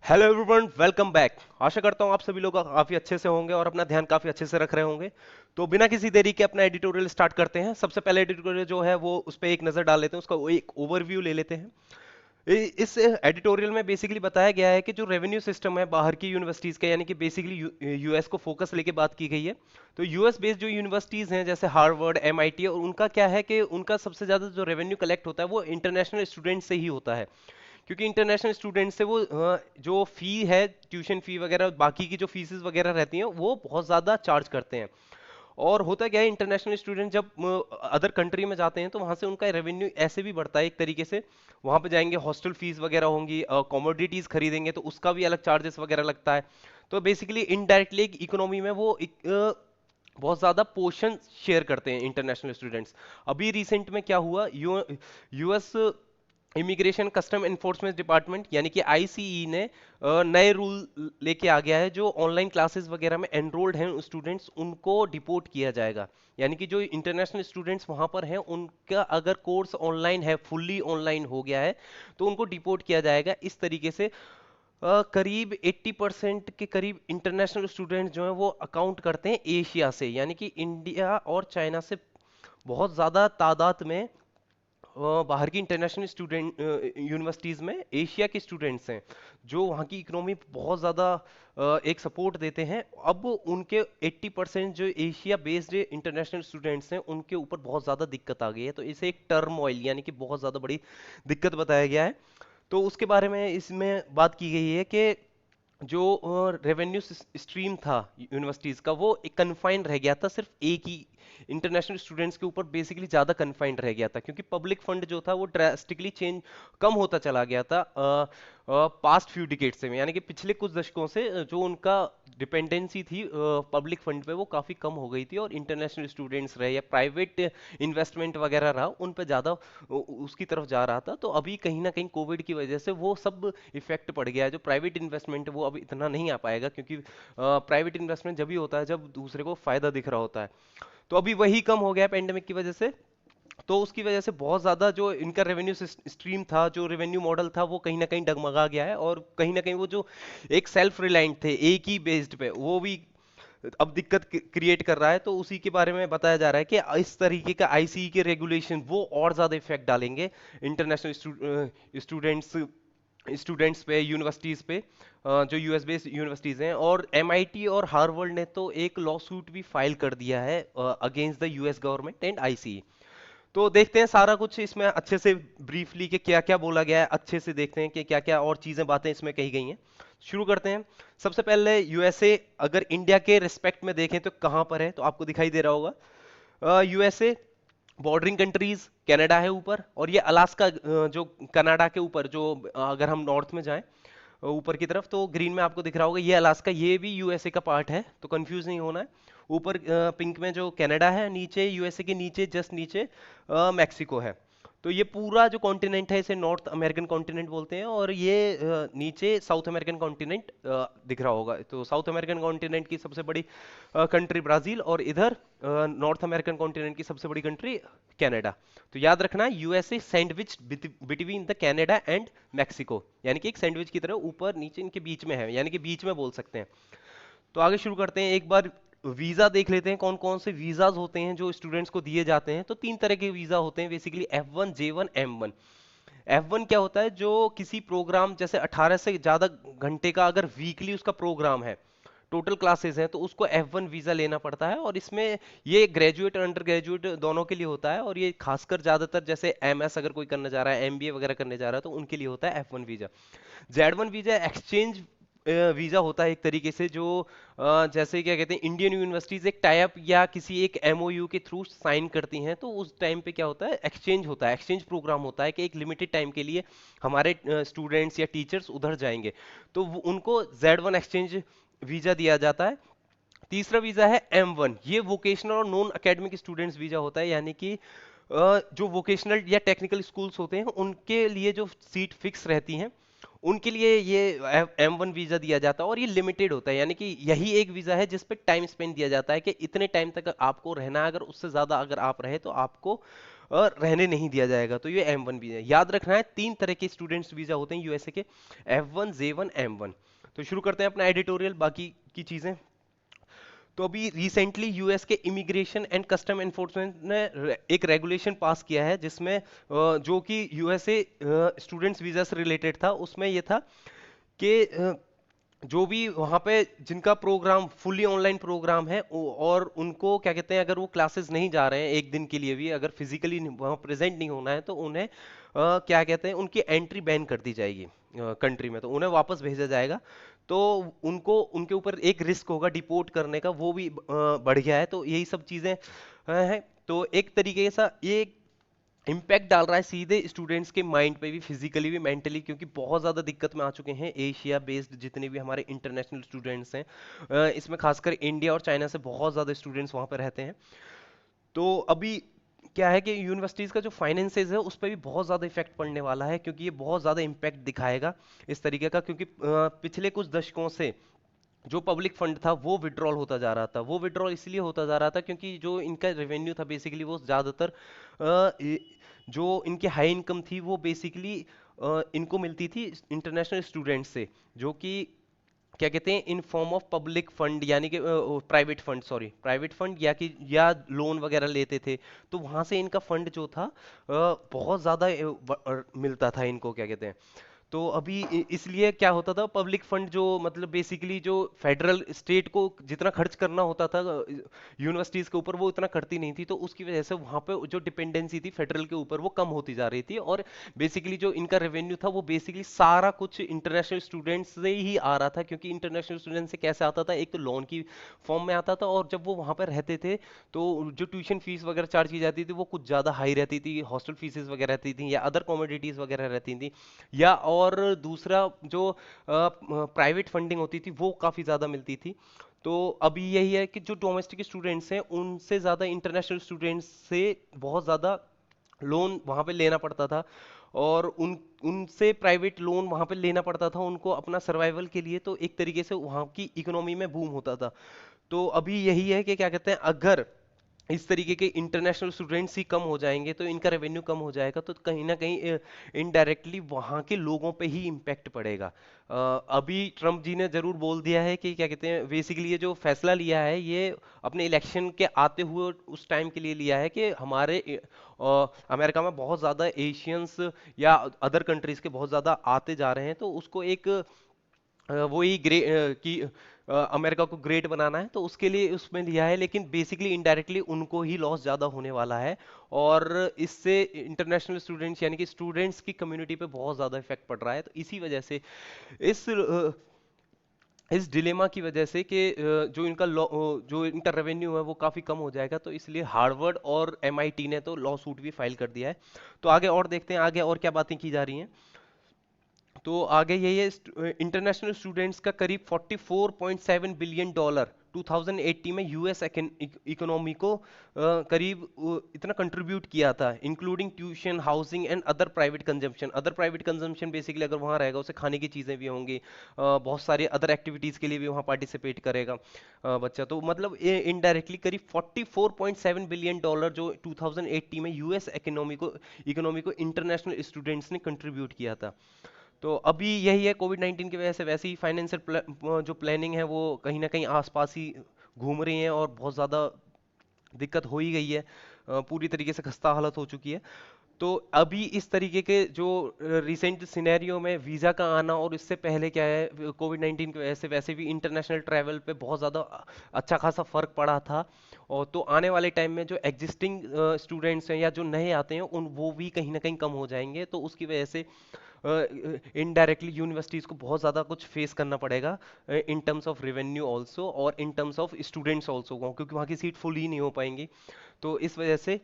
Hello everyone, welcome back. आशा करता हूँ आप सभी लोग काफ़ी अच्छे से होंगे और अपना ध्यान काफ़ी अच्छे से रख रहे होंगे। तो बिना किसी देरी के अपना एडिटोरियल स्टार्ट करते हैं। सबसे पहले एडिटोरियल जो है वो उस पर एक नज़र डाल लेते हैं, उसका वो एक ओवरव्यू ले लेते हैं। इस एडिटोरियल में बेसिकली बताया गया है कि जो रेवेन्यू सिस्टम है बाहर की यूनिवर्सिटीज़ का, यानी कि बेसिकली यूएस को फोकस लेके बात की गई है। तो यूएस बेस्ड जो यूनिवर्सिटीज़ हैं जैसे हार्वर्ड, एमआईटी, और उनका क्या है कि उनका सबसे ज़्यादा जो रेवेन्यू कलेक्ट होता है वो इंटरनेशनल स्टूडेंट से ही होता है। क्योंकि इंटरनेशनल स्टूडेंट से वो जो फी है, ट्यूशन फी वगैरह, बाकी की जो फीसेस वगैरह रहती हैं वो बहुत ज़्यादा चार्ज करते हैं। और होता क्या है, इंटरनेशनल स्टूडेंट जब अदर कंट्री में जाते हैं तो वहाँ से उनका रेवेन्यू ऐसे भी बढ़ता है एक तरीके से। वहाँ पे जाएंगे, हॉस्टल फीस वगैरह होंगी, कमोडिटीज़ खरीदेंगे तो उसका भी अलग चार्जेस वगैरह लगता है। तो बेसिकली इनडायरेक्टली एक इकोनॉमी में वो बहुत ज़्यादा पोर्शन शेयर करते हैं इंटरनेशनल स्टूडेंट्स। अभी रिसेंट में क्या हुआ, US immigration custom enforcement department यानी कि आईसीई ने नए रूल लेके आ गया है। जो ऑनलाइन क्लासेस वगैरह में एनरोल्ड हैं स्टूडेंट्स, उनको डिपोर्ट किया जाएगा। यानी कि जो इंटरनेशनल स्टूडेंट्स वहां पर हैं, उनका अगर कोर्स ऑनलाइन है, फुल्ली ऑनलाइन हो गया है, तो उनको डिपोर्ट किया जाएगा। इस तरीके से करीब 80% के करीब इंटरनेशनल स्टूडेंट्स जो हैं वो अकाउंट करते हैं एशिया से, यानी कि इंडिया और चाइना से बहुत ज़्यादा तादाद में बाहर की इंटरनेशनल स्टूडेंट यूनिवर्सिटीज़ में एशिया के स्टूडेंट्स हैं जो वहाँ की इकोनॉमी बहुत ज़्यादा एक सपोर्ट देते हैं। अब उनके 80% जो एशिया बेस्ड इंटरनेशनल स्टूडेंट्स हैं उनके ऊपर बहुत ज़्यादा दिक्कत आ गई है। तो इसे एक टर्म ऑयल यानी कि बहुत ज़्यादा बड़ी दिक्कत बताया गया है। तो उसके बारे में इसमें बात की गई है कि जो रेवेन्यू स्ट्रीम था यूनिवर्सिटीज का वो एक कन्फाइंड रह गया था, सिर्फ एक ही इंटरनेशनल स्टूडेंट्स के ऊपर बेसिकली ज़्यादा कन्फाइंड रह गया था, क्योंकि पब्लिक फंड जो था वो ड्रास्टिकली चेंज कम होता चला गया था पास्ट फ्यू डिकेड से। यानी कि पिछले कुछ दशकों से जो उनका डिपेंडेंसी थी पब्लिक फंड पे वो काफ़ी कम हो गई थी, और इंटरनेशनल स्टूडेंट्स रहे या प्राइवेट इन्वेस्टमेंट वगैरह रहा उन पे ज़्यादा उसकी तरफ जा रहा था। तो अभी कहीं ना कहीं कोविड की वजह से वो सब इफेक्ट पड़ गया है। जो प्राइवेट इन्वेस्टमेंट है वो अभी इतना नहीं आ पाएगा, क्योंकि प्राइवेट इन्वेस्टमेंट जब ही होता है जब दूसरे को फायदा दिख रहा होता है। तो अभी वही कम हो गया पेंडेमिक की वजह से। तो उसकी वजह से बहुत ज्यादा जो इनका रेवेन्यू स्ट्रीम था, जो रेवेन्यू मॉडल था, वो कहीं ना कहीं डगमगा गया है। और कहीं ना कहीं वो जो एक सेल्फ रिलायंट थे एक ही बेस्ड पे, वो भी अब दिक्कत क्रिएट कर रहा है। तो उसी के बारे में बताया जा रहा है कि इस तरीके का आईसीई के रेगुलेशन वो और ज्यादा इफेक्ट डालेंगे इंटरनेशनल स्टूडेंट्स स्टूडेंट्स पे, यूनिवर्सिटीज पे, जो यूएस बेस्ड यूनिवर्सिटीज हैं। और एमआईटी और हार्वर्ड ने तो एक लॉ सूट भी फाइल कर दिया है against the US government and ICE. तो देखते हैं सारा कुछ इसमें अच्छे से ब्रीफली कि क्या क्या बोला गया है, अच्छे से देखते हैं कि क्या क्या और चीजें बातें इसमें कही गई हैं। शुरू करते हैं। सबसे पहले यूएसए, अगर इंडिया के रिस्पेक्ट में देखें तो कहाँ पर है, तो आपको दिखाई दे रहा होगा यूएसए बॉर्डरिंग कंट्रीज, कनाडा है ऊपर, और ये अलास्का जो कनाडा के ऊपर जो अगर हम नॉर्थ में जाएं ऊपर की तरफ तो ग्रीन में आपको दिख रहा होगा ये अलास्का, ये भी यूएसए का पार्ट है, तो कंफ्यूज नहीं होना है। ऊपर पिंक में जो कनाडा है, नीचे यूएसए के नीचे जस्ट नीचे मैक्सिको है। तो ये पूरा जो कॉन्टिनेंट है इसे नॉर्थ अमेरिकन कॉन्टिनेंट बोलते हैं, और ये नीचे साउथ अमेरिकन कॉन्टिनेंट दिख रहा होगा। तो साउथ अमेरिकन कॉन्टिनेंट की सबसे बड़ी कंट्री ब्राजील, और इधर नॉर्थ अमेरिकन कॉन्टिनेंट की सबसे बड़ी कंट्री कनाडा। तो याद रखना USA sandwich between the Canada and Mexico, यानी कि एक सैंडविच की तरह ऊपर नीचे इनके बीच में है, यानी कि बीच में बोल सकते हैं। तो आगे शुरू करते हैं। एक बार वीजा देख लेते हैं, कौन कौन से वीजाज होते हैं जो स्टूडेंट्स को दिए जाते हैं। तो तीन तरह के वीजा होते हैं basically, F1, J1, M1। F1 क्या होता है, जो किसी प्रोग्राम जैसे 18 से ज्यादा घंटे का अगर वीकली उसका प्रोग्राम है, टोटल क्लासेस हैं, तो उसको F1 वीजा लेना पड़ता है। और इसमें ये ग्रेजुएट और अंडर ग्रेजुएट दोनों के लिए होता है, और ये खासकर ज्यादातर जैसे MS अगर कोई करने जा रहा है, MBA वगैरह करने जा रहा है, तो उनके लिए होता है F1 visa. Z1 visa exchange visa होता है एक तरीके से, जो जैसे क्या कहते हैं, इंडियन यूनिवर्सिटीज एक टाइप या किसी एक MOU के थ्रू साइन करती हैं, तो उस टाइम पे क्या होता है, एक्सचेंज होता है, एक्सचेंज प्रोग्राम होता है कि एक लिमिटेड टाइम के लिए हमारे स्टूडेंट्स या टीचर्स उधर जाएंगे, तो उनको Z1 एक्सचेंज वीजा दिया जाता है। तीसरा वीजा है M1, ये वोकेशनल और नॉन एकेडमिक स्टूडेंट्स वीजा होता है, यानी कि जो वोकेशनल या टेक्निकल स्कूल्स होते हैं उनके लिए जो सीट फिक्स रहती हैं उनके लिए ये M1 वीजा दिया जाता है, और ये लिमिटेड होता है। यानी कि यही एक वीजा है जिस पे टाइम स्पेंड दिया जाता है कि इतने टाइम तक आपको रहना है, अगर उससे ज्यादा अगर आप रहे तो आपको रहने नहीं दिया जाएगा। तो ये M1 वीजा, याद रखना है 3 तरह के स्टूडेंट्स वीजा होते हैं यूएसए के, F1, J1, M1। तो शुरू करते हैं अपना एडिटोरियल, बाकी की चीजें। तो अभी रिसेंटली यूएस के इमिग्रेशन एंड कस्टम एनफोर्समेंट ने एक रेगुलेशन पास किया है, जिसमें जो कि यूएसए स्टूडेंट्स वीजा से रिलेटेड था। उसमें ये था कि जो भी वहाँ पे जिनका प्रोग्राम फुल्ली ऑनलाइन प्रोग्राम है, और उनको क्या कहते हैं, अगर वो क्लासेस नहीं जा रहे हैं एक दिन के लिए भी, अगर फिजिकली वहाँ प्रेजेंट नहीं होना है, तो उन्हें क्या कहते हैं, उनकी एंट्री बैन कर दी जाएगी कंट्री में, तो उन्हें वापस भेजा जाएगा। तो उनको उनके ऊपर एक रिस्क होगा डिपोर्ट करने का, वो भी बढ़ गया है। तो यही सब चीजें हैं। तो एक तरीके से ये इम्पैक्ट डाल रहा है सीधे स्टूडेंट्स के माइंड पे भी, फिजिकली भी, मेंटली, क्योंकि बहुत ज़्यादा दिक्कत में आ चुके हैं एशिया बेस्ड जितने भी हमारे इंटरनेशनल स्टूडेंट्स हैं। इसमें खासकर इंडिया और चाइना से बहुत ज़्यादा स्टूडेंट्स वहाँ पे रहते हैं। तो अभी क्या है कि यूनिवर्सिटीज़ का जो फाइनेंसेस है उस पर भी बहुत ज़्यादा इफेक्ट पड़ने वाला है, क्योंकि ये बहुत ज़्यादा इम्पैक्ट दिखाएगा इस तरीके का। क्योंकि पिछले कुछ दशकों से जो पब्लिक फंड था वो विड्रॉल होता जा रहा था। वो विड्रॉल इसलिए होता जा रहा था क्योंकि जो इनका रेवेन्यू था बेसिकली वो ज़्यादातर जो इनकी हाई इनकम थी वो बेसिकली इनको मिलती थी इंटरनेशनल स्टूडेंट से, जो कि क्या कहते हैं, in form of public fund, यानी कि private fund, sorry private fund, या लोन वगैरह लेते थे। तो वहां से इनका फंड जो था बहुत ज्यादा मिलता था इनको, क्या कहते हैं। तो अभी इसलिए क्या होता था, पब्लिक फंड जो मतलब बेसिकली जो फेडरल स्टेट को जितना खर्च करना होता था यूनिवर्सिटीज के ऊपर, वो उतना करती नहीं थी। तो उसकी वजह से वहां पे जो डिपेंडेंसी थी फेडरल के ऊपर वो कम होती जा रही थी, और बेसिकली जो इनका रेवेन्यू था वो बेसिकली सारा कुछ इंटरनेशनल स्टूडेंट्स से ही आ रहा था। क्योंकि इंटरनेशनल स्टूडेंट से कैसे आता था, एक तो लोन की फॉर्म में आता था, और जब वो वहां पर रहते थे तो जो ट्यूशन फीस वगैरह चार्ज की जाती थी वो कुछ ज्यादा हाई रहती थी, हॉस्टल फीसेस वगैरह रहती थी, या अदर कॉमोडिटीज वगैरह रहती थी, या और दूसरा जो प्राइवेट फंडिंग होती थी वो काफ़ी ज़्यादा मिलती थी। तो अभी यही है कि जो डोमेस्टिक स्टूडेंट्स हैं उनसे ज़्यादा इंटरनेशनल स्टूडेंट्स से बहुत ज़्यादा लोन वहाँ पे लेना पड़ता था, और उनसे प्राइवेट लोन वहाँ पे लेना पड़ता था उनको अपना सर्वाइवल के लिए। तो एक तरीके से वहाँ की इकोनॉमी में बूम होता था। तो अभी यही है कि क्या कहते हैं, अगर इस तरीके के इंटरनेशनल स्टूडेंट्स ही कम हो जाएंगे तो इनका रेवेन्यू कम हो जाएगा, तो कहीं ना कहीं इनडायरेक्टली वहाँ के लोगों पे ही इम्पैक्ट पड़ेगा। अभी ट्रम्प जी ने जरूर बोल दिया है कि क्या कहते हैं, बेसिकली ये जो फैसला लिया है ये अपने इलेक्शन के आते हुए उस टाइम के लिए लिया है कि हमारे अमेरिका में बहुत ज़्यादा एशियंस या अदर कंट्रीज के बहुत ज़्यादा आते जा रहे हैं। तो उसको एक वही कि अमेरिका को ग्रेट बनाना है, तो उसके लिए उसमें लिया है। लेकिन बेसिकली इनडायरेक्टली उनको ही लॉस ज्यादा होने वाला है, और इससे इंटरनेशनल स्टूडेंट्स यानी कि स्टूडेंट्स की कम्युनिटी पे बहुत ज्यादा इफेक्ट पड़ रहा है। तो इसी वजह से इस इस डिलेमा की वजह से कि जो इनका रेवेन्यू है वो काफी कम हो जाएगा, तो इसलिए हार्वर्ड और एमआईटी ने तो लॉ सूट भी फाइल कर दिया है। तो आगे और देखते हैं आगे और क्या बातें की जा रही हैं। तो आगे यही है, इंटरनेशनल स्टूडेंट्स का करीब 44.7 बिलियन डॉलर 2080 में यूएस इकोनॉमी को करीब इतना कंट्रीब्यूट किया था, including tuition, housing and other private consumption. Other private consumption basically अगर वहाँ रहेगा उसे खाने की चीज़ें भी होंगी, बहुत सारी अदर एक्टिविटीज़ के लिए भी वहाँ पार्टिसिपेट करेगा बच्चा। तो मतलब इनडायरेक्टली करीब 44.7 बिलियन डॉलर जो 2080 में यूएस इकोनॉमी को इंटरनेशनल स्टूडेंट्स ने कंट्रीब्यूट किया था। तो अभी यही है, कोविड 19 की वजह से वैसे ही फाइनेंशियल जो प्लानिंग है वो कहीं ना कहीं आसपास ही घूम रही है, और बहुत ज़्यादा दिक्कत हो ही गई है, पूरी तरीके से खस्ता हालत हो चुकी है। तो अभी इस तरीके के जो रिसेंट सिनेरियो में वीज़ा का आना, और इससे पहले क्या है कोविड 19 की वजह से वैसे भी इंटरनेशनल ट्रैवल पे बहुत ज़्यादा अच्छा खासा फर्क पड़ा था। और तो आने वाले टाइम में जो एग्जिस्टिंग स्टूडेंट्स हैं या जो नए आते हैं उन वो भी कहीं ना कहीं कम हो जाएंगे। तो उसकी वजह से इनडायरेक्टली यूनिवर्सिटीज को बहुत ज़्यादा कुछ फेस करना पड़ेगा in terms of revenue also, और in terms of students also, क्योंकि वहाँ की सीट फुल ही नहीं हो पाएंगी। तो इस वजह से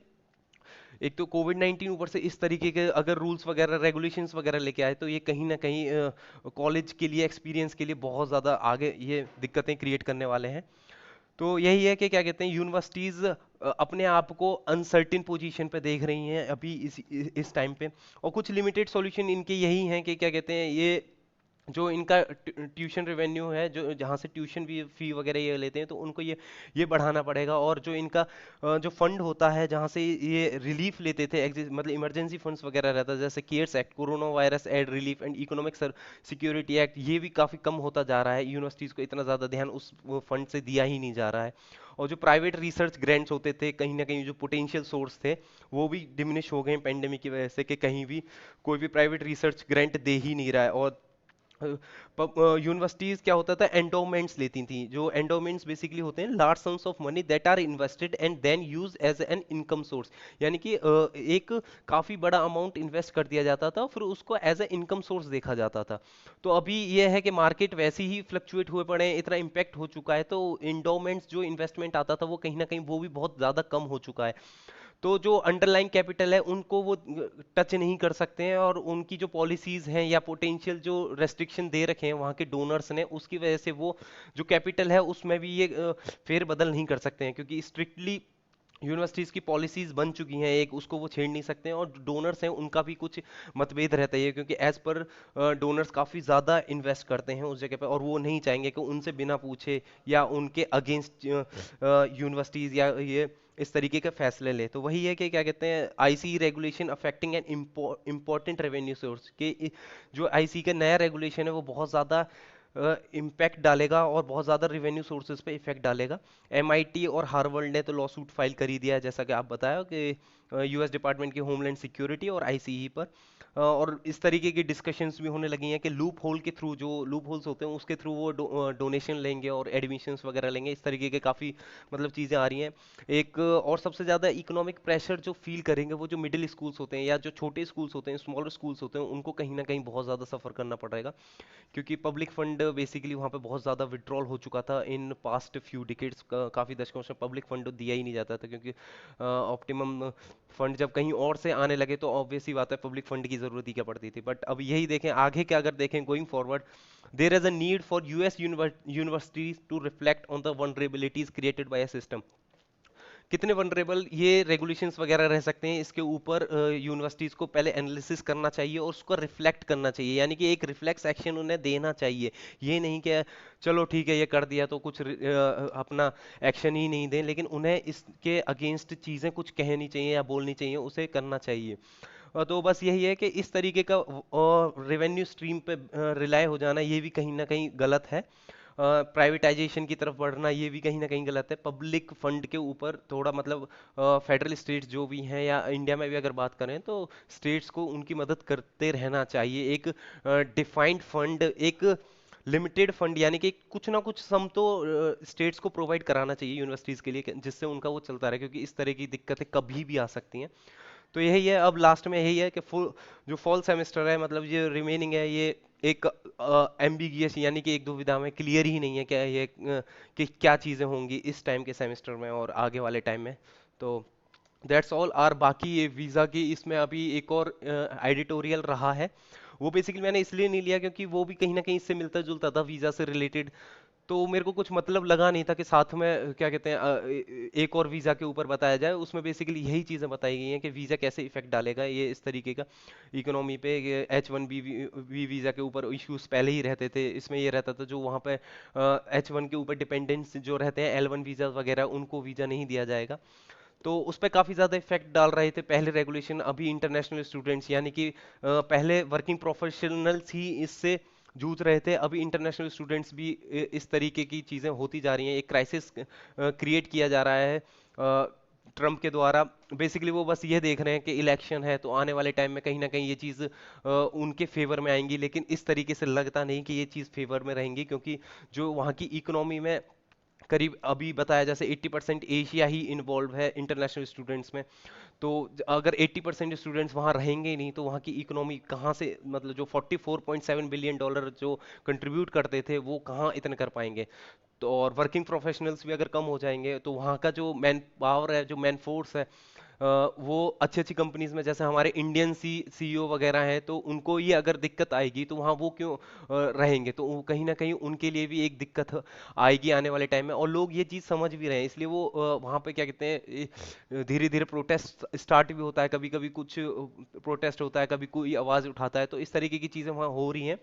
एक तो कोविड 19 ऊपर से इस तरीके के अगर रूल्स वगैरह रेगुलेशंस वगैरह लेके आए, तो ये कहीं ना कहीं कॉलेज के लिए एक्सपीरियंस के लिए बहुत ज़्यादा आगे ये दिक्कतें क्रिएट करने वाले हैं। तो यही है कि क्या कहते हैं, यूनिवर्सिटीज अपने आप को अनसर्टेन पोजीशन पे देख रही हैं अभी इस टाइम पे, और कुछ लिमिटेड सॉल्यूशन इनके यही हैं कि क्या कहते हैं, ये जो इनका ट्यूशन रेवेन्यू है, जो जहाँ से ट्यूशन फी वगैरह ये लेते हैं, तो उनको ये बढ़ाना पड़ेगा। और जो इनका जो फंड होता है जहाँ से ये रिलीफ लेते थे, मतलब इमरजेंसी फंड्स वगैरह रहता है, जैसे CARES act, corona virus aid relief and economic security act, ये भी काफ़ी कम होता जा रहा है। यूनिवर्सिटीज़ को इतना ज़्यादा ध्यान उस फंड से दिया ही नहीं जा रहा है। और जो प्राइवेट रिसर्च ग्रांट्स होते थे, कहीं ना कहीं जो पोटेंशियल सोर्स थे, वो भी डिमिनिश हो गए पेंडेमिक की वजह से, कि कहीं भी कोई भी प्राइवेट रिसर्च ग्रांट दे ही नहीं रहा है। और यूनिवर्सिटीज क्या होता था, एंडोमेंट्स लेती थी। जो एंडोमेंट्स बेसिकली होते हैं large sums of money that are invested and then use as an income source. यानी कि एक काफी बड़ा अमाउंट इन्वेस्ट कर दिया जाता था, फिर उसको एज ए इनकम सोर्स देखा जाता था। तो अभी ये है कि मार्केट वैसे ही फ्लक्चुएट हुए पड़े हैं, इतना इम्पैक्ट हो चुका है, तो इंडोमेंट्स जो इन्वेस्टमेंट आता था वो कहीं ना कहीं वो भी बहुत ज्यादा कम हो चुका है। तो जो अंडरलाइन कैपिटल है उनको वो टच नहीं कर सकते हैं, और उनकी जो पॉलिसीज हैं या पोटेंशियल जो रेस्ट्रिक्शन दे रखे हैं वहाँ के डोनर्स ने, उसकी वजह से वो जो कैपिटल है उसमें भी ये फेर बदल नहीं कर सकते हैं, क्योंकि स्ट्रिक्टली यूनिवर्सिटीज की पॉलिसीज बन चुकी हैं एक, उसको वो छेड़ नहीं सकते हैं। और डोनर्स हैं उनका भी कुछ मतभेद रहता है, क्योंकि एज पर डोनर्स काफ़ी ज़्यादा इन्वेस्ट करते हैं उस जगह पे, और वो नहीं चाहेंगे कि उनसे बिना पूछे या उनके अगेंस्ट यूनिवर्सिटीज़ या ये इस तरीके के फैसले ले। तो वही है कि क्या कहते हैं, IC regulation affecting an important revenue source के, जो आईसी का नया रेगुलेशन है वो बहुत ज़्यादा इम्पैक्ट डालेगा और बहुत ज़्यादा रिवेन्यू सोर्सेज पे इफेक्ट डालेगा। एमआईटी और हार्वर्ड ने तो लॉ सूट फाइल कर ही दिया है, जैसा कि आप बताया कि यूएस डिपार्टमेंट की होमलैंड सिक्योरिटी और आईसीई पर। और इस तरीके की डिस्कशंस भी होने लगी हैं कि लूप होल के थ्रू, जो लूप होल्स होते हैं उसके थ्रू वो डोनेशन लेंगे और एडमिशन्स वगैरह लेंगे। इस तरीके के काफ़ी मतलब चीज़ें आ रही हैं। एक और सबसे ज़्यादा इकोनॉमिक प्रेशर जो फील करेंगे वो जो मिडिल स्कूल्स होते हैं या जो छोटे स्कूल्स होते हैं, स्मॉलर स्कूल्स होते हैं, उनको कहीं ना कहीं बहुत ज़्यादा सफ़र करना पड़ेगा, क्योंकि पब्लिक फंड बेसिकली वहाँ पे बहुत ज़्यादा विड्रॉल हो चुका था इन पास्ट फ्यू डिकेड्स। काफ़ी दशकों से पब्लिक फंड दिया ही नहीं जाता था, क्योंकि ऑप्टिमम फंड जब कहीं और से आने लगे तो ऑब्वियस ही बात है पब्लिक फंड की ज़रूरत ही क्या पड़ती थी। बट अब यही देखें आगे क्या, अगर देखें going forward, there is a need for US universities to reflect on the vulnerabilities created by a system. कितने वनरेबल ये रेगुलेशंस वगैरह रह सकते हैं, इसके ऊपर यूनिवर्सिटीज को पहले एनालिसिस करना चाहिए और उसको रिफ्लेक्ट करना चाहिए, यानी कि एक रिफ्लेक्स एक्शन उन्हें देना चाहिए। ये नहीं कि चलो ठीक है ये कर दिया तो कुछ अपना एक्शन ही नहीं दें, लेकिन उन्हें इसके अगेंस्ट चीज़ें कुछ कहनी चाहिए या बोलनी चाहिए, उसे करना चाहिए। तो बस यही है कि इस तरीके का रेवेन्यू स्ट्रीम पे रिलाय हो जाना ये भी कहीं ना कहीं गलत है। प्राइवेटाइजेशन की तरफ बढ़ना ये भी कहीं ना कहीं गलत है। पब्लिक फंड के ऊपर थोड़ा मतलब फेडरल स्टेट्स जो भी हैं या इंडिया में भी अगर बात करें तो स्टेट्स को उनकी मदद करते रहना चाहिए। एक डिफाइंड फंड, एक लिमिटेड फंड, यानी कि कुछ ना कुछ सम तो स्टेट्स को प्रोवाइड कराना चाहिए यूनिवर्सिटीज़ के लिए, जिससे उनका वो चलता रहे, क्योंकि इस तरह की दिक्कतें कभी भी आ सकती हैं। तो यही है, अब लास्ट में यही है कि फुल जो फॉल सेमेस्टर है, मतलब ये रिमेनिंग है, ये एक एम्बिगियस, यानी कि एक दुविधा में क्लियर ही नहीं है क्या ये कि क्या चीज़ें होंगी इस टाइम के सेमेस्टर में और आगे वाले टाइम में। तो दैट्स ऑल। आर बाकी ये वीज़ा की इसमें अभी एक और एडिटोरियल रहा है, वो बेसिकली मैंने इसलिए नहीं लिया क्योंकि वो भी कहीं ना कहीं इससे मिलता जुलता था वीज़ा से रिलेटेड। तो मेरे को कुछ मतलब लगा नहीं था कि साथ में क्या कहते हैं एक और वीज़ा के ऊपर बताया जाए। उसमें बेसिकली यही चीज़ें बताई गई हैं कि वीज़ा कैसे इफेक्ट डालेगा ये इस तरीके का इकोनॉमी पे। H1B वीज़ा के ऊपर इश्यूज पहले ही रहते थे, इसमें ये रहता था जो वहाँ पे H1 के ऊपर डिपेंडेंट्स जो रहते हैं, L1 वीज़ा वगैरह, उनको वीज़ा नहीं दिया जाएगा। तो उस पर काफ़ी ज़्यादा इफेक्ट डाल रहे थे पहले रेगुलेशन। अभी इंटरनेशनल स्टूडेंट्स, यानी कि पहले वर्किंग प्रोफेशनल्स ही इससे जूझ रहे थे, अभी इंटरनेशनल स्टूडेंट्स भी इस तरीके की चीज़ें होती जा रही हैं। एक क्राइसिस क्रिएट किया जा रहा है ट्रम्प के द्वारा। बेसिकली वो बस ये देख रहे हैं कि इलेक्शन है तो आने वाले टाइम में कहीं ना कहीं ये चीज़ उनके फेवर में आएंगी, लेकिन इस तरीके से लगता नहीं कि ये चीज़ फेवर में रहेंगी, क्योंकि जो वहाँ की इकोनॉमी में करीब अभी बताया जैसे 80% एशिया ही इन्वॉल्व है इंटरनेशनल स्टूडेंट्स में। तो अगर 80% स्टूडेंट्स वहाँ रहेंगे ही नहीं तो वहाँ की इकोनॉमी कहाँ से, मतलब जो $44.7 बिलियन जो कंट्रीब्यूट करते थे वो कहाँ इतने कर पाएंगे। तो और वर्किंग प्रोफेशनल्स भी अगर कम हो जाएंगे तो वहाँ का जो मैन पावर है, जो मैन फोर्स है, वो अच्छी अच्छी कंपनीज में जैसे हमारे इंडियन सीईओ वगैरह हैं, तो उनको ये अगर दिक्कत आएगी तो वहाँ वो क्यों रहेंगे। तो कहीं ना कहीं उनके लिए भी एक दिक्कत आएगी आने वाले टाइम में, और लोग ये चीज़ समझ भी रहे हैं, इसलिए वो वहाँ पे क्या कहते हैं धीरे धीरे प्रोटेस्ट स्टार्ट भी होता है, कभी कभी कुछ प्रोटेस्ट होता है, कभी कोई आवाज़ उठाता है, तो इस तरीके की चीज़ें वहाँ हो रही हैं।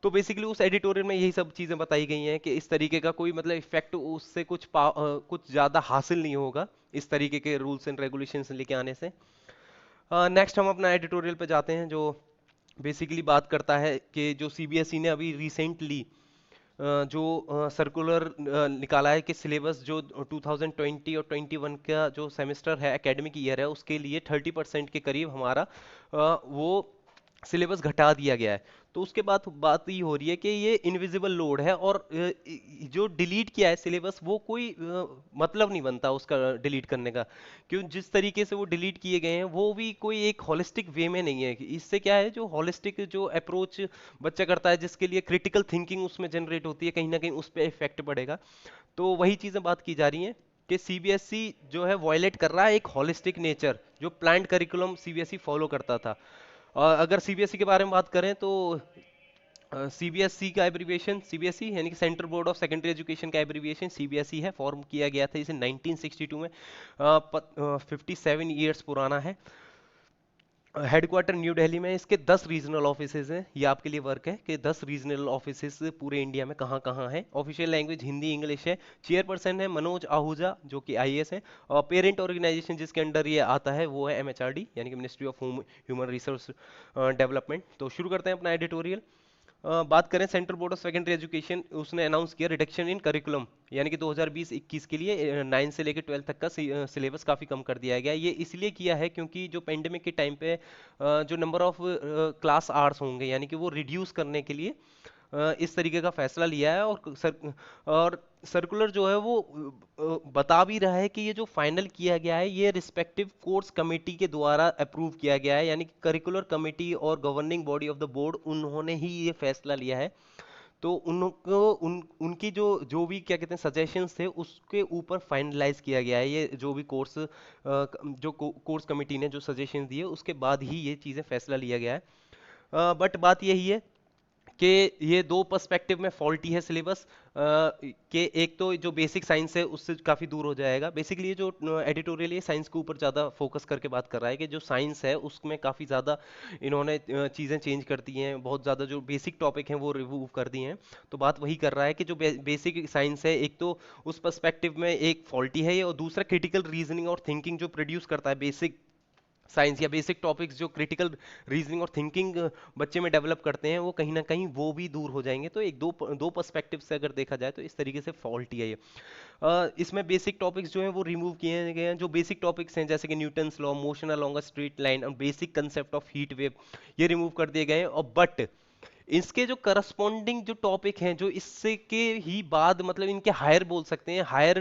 तो बेसिकली उस एडिटोरियल में यही सब चीजें बताई गई हैं कि इस तरीके का कोई मतलब इफेक्ट उससे कुछ ज्यादा हासिल नहीं होगा इस तरीके के रूल्स एंड रेगुलेशंस लेके आने से। नेक्स्ट हम अपना एडिटोरियल पे जाते हैं, जो बेसिकली बात करता है कि जो सीबीएसई ने अभी रिसेंटली जो सर्कुलर निकाला है कि सिलेबस जो 2020 और 21 का जो सेमेस्टर है, एकेडमिक ईयर है, उसके लिए 30% के करीब हमारा वो सिलेबस घटा दिया गया है। तो उसके बाद बात ये हो रही है कि ये इनविजिबल लोड है, और जो डिलीट किया है सिलेबस वो कोई मतलब नहीं बनता उसका डिलीट करने का, क्यों जिस तरीके से वो डिलीट किए गए हैं वो भी कोई एक होलिस्टिक वे में नहीं है। इससे क्या है, जो होलिस्टिक जो अप्रोच बच्चा करता है जिसके लिए क्रिटिकल थिंकिंग उसमें जनरेट होती है, कहीं ना कहीं उस पर इफेक्ट पड़ेगा। तो वही चीजें बात की जा रही हैं कि सीबीएसई जो है वॉयलेट कर रहा है एक होलिस्टिक नेचर जो प्लान्ड करिकुलम सीबीएसई फॉलो करता था। और अगर सीबीएसई के बारे में बात करें तो सीबीएसई का एब्रिविएशन सीबीएसई यानी कि central board of secondary education का एब्रिविएशन सीबीएसई है। फॉर्म किया गया था इसे 1962 में। 57 ईयर्स पुराना है। हेडक्वार्टर न्यू दिल्ली में। इसके 10 रीजनल ऑफिसेज हैं। ये आपके लिए वर्क है कि 10 रीजनल ऑफिसेज पूरे इंडिया में कहाँ कहाँ हैं। ऑफिशियल लैंग्वेज हिंदी इंग्लिश है। चेयरपर्सन है मनोज आहूजा जो कि आईएएस है। और पेरेंट ऑर्गेनाइजेशन जिसके अंडर ये आता है वो है एमएचआरडी यानी कि ministry of human resource development. तो शुरू करते हैं अपना एडिटोरियल। बात करें central board of secondary education, उसने अनाउंस किया रिडक्शन इन करिकुलम, यानी कि 2020-21 के लिए 9 से लेकर 12 तक का सिलेबस काफ़ी कम कर दिया गया। ये इसलिए किया है क्योंकि जो पेंडेमिक के टाइम पे जो नंबर ऑफ क्लास आवर्स होंगे यानी कि वो रिड्यूस करने के लिए इस तरीके का फैसला लिया है। और सर्कुलर जो है वो बता भी रहा है कि ये जो फाइनल किया गया है ये रिस्पेक्टिव कोर्स कमेटी के द्वारा अप्रूव किया गया है, यानी कि करिकुलर कमेटी और governing body of the board उन्होंने ही ये फैसला लिया है। तो उनको उनकी जो जो भी क्या कहते हैं सजेशंस थे उसके ऊपर फाइनलाइज किया गया है ये जो भी कोर्स जो कोर्स कमेटी ने जो सजेशन दिए उसके बाद ही ये चीज़ें फैसला लिया गया है। बट बात यही है कि ये दो पर्सपेक्टिव में फॉल्टी है सिलेबस के। एक तो जो बेसिक साइंस है उससे काफ़ी दूर हो जाएगा। बेसिकली ये जो एडिटोरियल है साइंस के ऊपर ज़्यादा फोकस करके बात कर रहा है कि जो साइंस है उसमें काफ़ी ज़्यादा इन्होंने चीज़ें चेंज कर दी हैं, बहुत ज़्यादा जो बेसिक टॉपिक हैं वो रिमूव कर दिए हैं। तो बात वही कर रहा है कि जो बेसिक साइंस है एक तो उस पर्सपेक्टिव में एक फॉल्टी है ये, और दूसरा क्रिटिकल रीजनिंग और थिंकिंग जो प्रोड्यूस करता है बेसिक साइंस या बेसिक टॉपिक्स जो क्रिटिकल रीजनिंग और थिंकिंग बच्चे में डेवलप करते हैं वो कहीं ना कहीं वो भी दूर हो जाएंगे। तो एक दो दो पर्सपेक्टिव से अगर देखा जाए तो इस तरीके से फॉल्ट ही है ये। इसमें बेसिक टॉपिक्स जो हैं वो रिमूव किए गए हैं। जो बेसिक टॉपिक्स हैं जैसे कि Newton's law, motion along a straight line और basic concept of heat wave, ये रिमूव कर दिए गए हैं। और बट इसके जो करस्पॉन्डिंग जो टॉपिक हैं जो इससे के ही बाद मतलब इनके हायर बोल सकते हैं, हायर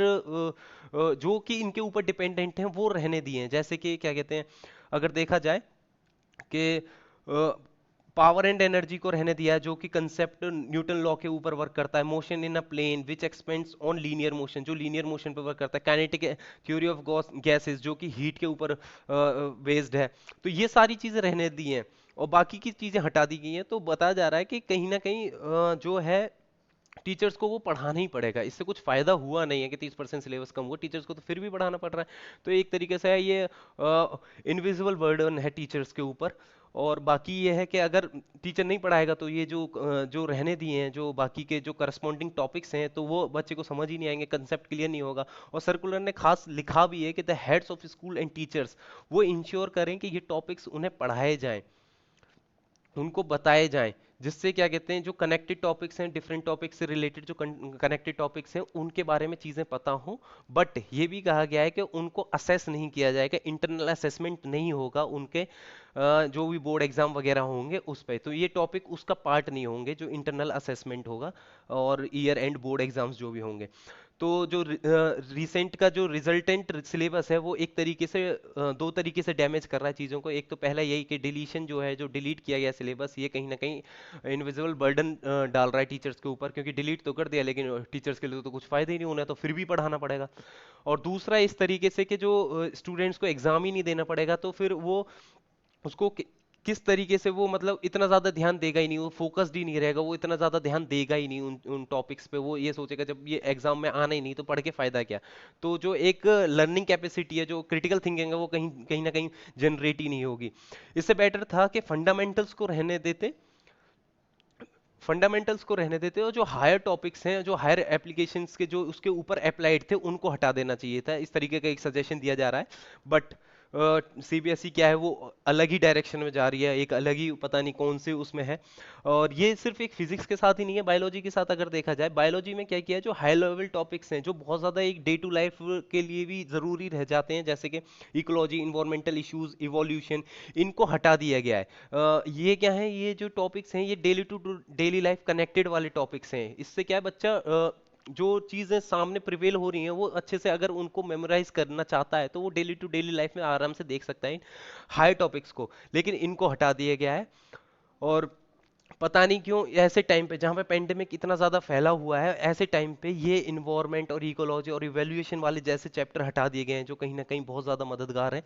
जो कि इनके ऊपर डिपेंडेंट हैं वो रहने दिए हैं। जैसे कि क्या कहते हैं, अगर देखा जाए कि पावर एंड एनर्जी को रहने दिया है जो कि कंसेप्ट न्यूटन लॉ के ऊपर वर्क करता है। Motion in a plane which expands on linear motion, जो लीनियर मोशन पर वर्क करता है। काइनेटिक थ्योरी ऑफ गैसेस जो कि हीट के ऊपर बेस्ड है। तो ये सारी चीजें रहने दी हैं और बाकी की चीजें हटा दी गई हैं। तो बताया जा रहा है कि कहीं ना कहीं जो है टीचर्स को वो पढ़ाना ही पड़ेगा। इससे कुछ फायदा हुआ नहीं है कि 30% सिलेबस कम हुआ, टीचर्स को तो फिर भी पढ़ाना पड़ रहा है। तो एक तरीके से ये इनविजिबल बर्डन है टीचर्स के ऊपर। और बाकी ये है कि अगर टीचर नहीं पढ़ाएगा तो ये जो रहने दिए हैं जो बाकी के जो करस्पॉन्डिंग टॉपिक्स हैं तो वो बच्चे को समझ ही नहीं आएंगे, कंसेप्ट क्लियर नहीं होगा। और सर्कुलर ने खास लिखा भी है कि the heads of school and teachers वो इंश्योर करें कि ये टॉपिक्स उन्हें पढ़ाए जाएं, उनको बताए जाएं, जिससे क्या कहते हैं जो कनेक्टेड टॉपिक्स हैं, डिफरेंट टॉपिक्स से रिलेटेड जो कनेक्टेड टॉपिक्स हैं उनके बारे में चीज़ें पता हो। बट ये भी कहा गया है कि उनको असेस नहीं किया जाएगा, इंटरनल असेसमेंट नहीं होगा उनके जो भी बोर्ड एग्जाम वगैरह होंगे उस पे। तो ये टॉपिक उसका पार्ट नहीं होंगे जो इंटरनल असेसमेंट होगा और ईयर एंड बोर्ड एग्जाम्स जो भी होंगे। तो जो रिसेंट का जो रिजल्टेंट सिलेबस है वो एक तरीके से दो तरीके से डैमेज कर रहा है चीज़ों को। एक तो पहला यही कि डिलीशन जो है, जो डिलीट किया गया सिलेबस, ये कहीं ना कहीं इनविजिबल बर्डन डाल रहा है टीचर्स के ऊपर, क्योंकि डिलीट तो कर दिया लेकिन टीचर्स के लिए तो कुछ फायदा ही नहीं होना है, तो फिर भी पढ़ाना पड़ेगा। और दूसरा इस तरीके से कि जो स्टूडेंट्स को एग्जाम ही नहीं देना पड़ेगा तो फिर वो उसको किस तरीके से वो मतलब इतना ज्यादा ध्यान देगा ही नहीं, वो फोकस्ड ही नहीं रहेगा, वो इतना ज्यादा ध्यान देगा ही नहीं उन टॉपिक्स पे। वो ये सोचेगा जब ये एग्जाम में आना ही नहीं तो पढ़ के फायदा क्या। तो जो एक लर्निंग कैपेसिटी है, जो क्रिटिकल थिंकिंग है, वो कहीं कहीं ना कहीं जनरेट ही नहीं होगी। इससे बेटर था कि फंडामेंटल्स को रहने देते, फंडामेंटल्स को रहने देते हो, जो हायर टॉपिक्स हैं, जो हायर एप्लीकेशंस के जो उसके ऊपर अप्लाइड थे, उनको हटा देना चाहिए था। इस तरीके का एक सजेशन दिया जा रहा है। बट सीबीएसई क्या है, वो अलग ही डायरेक्शन में जा रही है, एक अलग ही पता नहीं कौन से उसमें है। और ये सिर्फ एक फिजिक्स के साथ ही नहीं है, बायोलॉजी के साथ अगर देखा जाए, बायोलॉजी में क्या किया है, जो हाई लेवल टॉपिक्स हैं, जो बहुत ज़्यादा एक डे टू लाइफ के लिए भी ज़रूरी रह जाते हैं, जैसे कि इकोलॉजी, इन्वायरमेंटल इश्यूज, इवोल्यूशन, इनको हटा दिया गया है। ये क्या है, ये जो टॉपिक्स हैं, ये daily to daily life connected वाले टॉपिक्स हैं। इससे क्या है, बच्चा जो चीजें सामने प्रिवेल हो रही हैं, वो अच्छे से अगर उनको मेमोराइज करना चाहता है, तो वो डेली टू डेली लाइफ में आराम से देख सकता है इन हाई टॉपिक्स को। लेकिन इनको हटा दिया गया है। और पता नहीं क्यों ऐसे टाइम पे जहाँ पे पेंडेमिक इतना ज्यादा फैला हुआ है, ऐसे टाइम पे ये इन्वायरमेंट और इकोलॉजी और इवैल्यूएशन वाले जैसे चैप्टर हटा दिए गए हैं, जो कहीं ना कहीं बहुत ज्यादा मददगार हैं।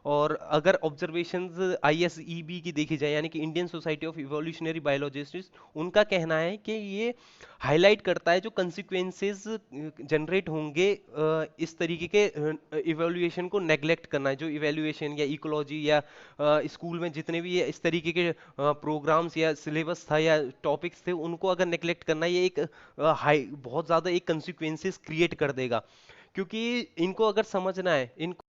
और अगर ऑब्जर्वेशंस आईएसईबी की देखी जाए, यानी कि Indian society of evolutionary biologist, उनका कहना है कि ये हाईलाइट करता है जो कंसिक्वेंसेस जनरेट होंगे इस तरीके के इवैल्यूएशन को नेग्लेक्ट करना है। जो इवैल्यूएशन या इकोलॉजी या स्कूल में जितने भी ये इस तरीके के प्रोग्राम्स या सिलेबस था या टॉपिक्स थे, उनको अगर नेग्लेक्ट करना, ये एक हाई बहुत ज़्यादा एक कंसिक्वेंसेस क्रिएट कर देगा। क्योंकि इनको अगर समझना है, इनको